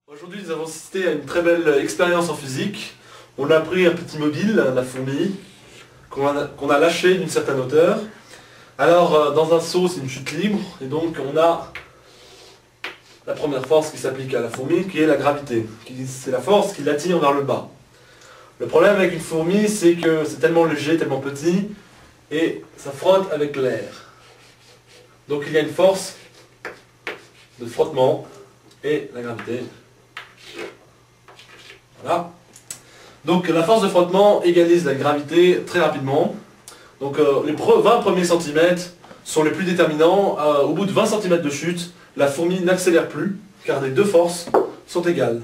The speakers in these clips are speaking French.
Aujourd'hui, nous avons assisté à une très belle expérience en physique. On a pris un petit mobile, la fourmi, qu'on a lâché d'une certaine hauteur. Alors, dans un seau, c'est une chute libre, et donc on a la première force qui s'applique à la fourmi, qui est la gravité. C'est la force qui l'attire vers le bas. Le problème avec une fourmi, c'est que c'est tellement léger, tellement petit, et ça frotte avec l'air. Donc il y a une force de frottement et la gravité. Voilà. Donc la force de frottement égalise la gravité très rapidement. Donc les 20 premiers centimètres sont les plus déterminants. Au bout de 20 cm de chute, la fourmi n'accélère plus, car les deux forces sont égales.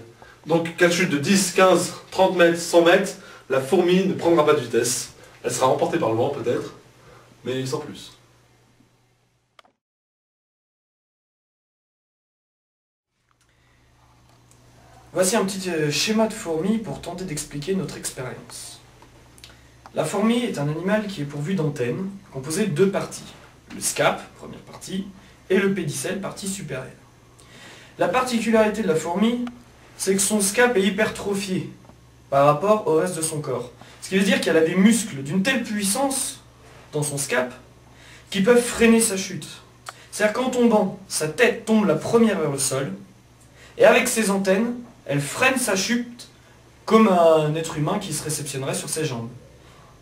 Donc qu'elle chute de 10, 15, 30 mètres, 100 mètres, la fourmi ne prendra pas de vitesse. Elle sera emportée par le vent peut-être, mais sans plus. Voici un petit schéma de fourmi pour tenter d'expliquer notre expérience. La fourmi est un animal qui est pourvu d'antennes, composées de deux parties. Le scape, première partie, et le pédicelle, partie supérieure. La particularité de la fourmi, c'est que son scape est hypertrophié par rapport au reste de son corps. Ce qui veut dire qu'elle a des muscles d'une telle puissance dans son scape qui peuvent freiner sa chute. C'est-à-dire qu'en tombant, sa tête tombe la première vers le sol, et avec ses antennes, elle freine sa chute comme un être humain qui se réceptionnerait sur ses jambes.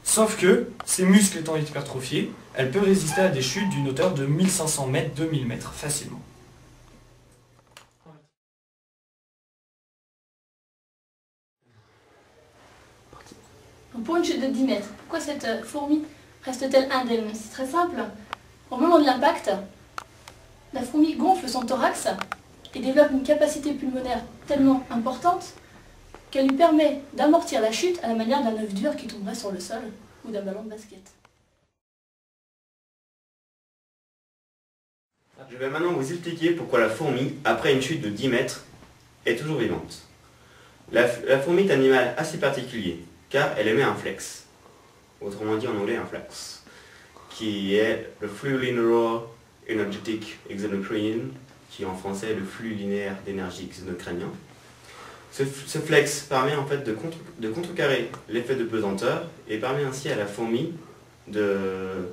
Sauf que, ses muscles étant hypertrophiés, elle peut résister à des chutes d'une hauteur de 1500 mètres, 2000 mètres facilement. Pour une chute de 10 mètres, pourquoi cette fourmi reste-t-elle indemne? C'est très simple. Au moment de l'impact, la fourmi gonfle son thorax et développe une capacité pulmonaire tellement importante qu'elle lui permet d'amortir la chute à la manière d'un œuf dur qui tomberait sur le sol ou d'un ballon de basket. Je vais maintenant vous expliquer pourquoi la fourmi, après une chute de 10 mètres, est toujours vivante. La fourmi est un animal assez particulier, car elle émet un flex, autrement dit en anglais un flex, qui est le Flux Linear Energetic Exocrine, qui en français est le flux linéaire d'énergie exocrânien. Ce flex permet en fait de contrecarrer l'effet de pesanteur et permet ainsi à la fourmi de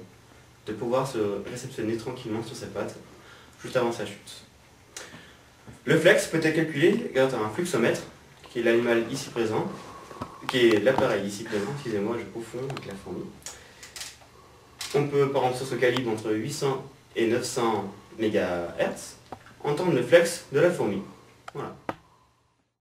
pouvoir se réceptionner tranquillement sur ses pattes juste avant sa chute. Le flex peut être calculé grâce à un fluxomètre, qui est l'animal ici présent, qui est l'appareil ici présent, excusez-moi, je confonds avec la fourmi. On peut par exemple sur ce calibre entre 800 et 900 MHz entendre le flex de la fourmi. Voilà.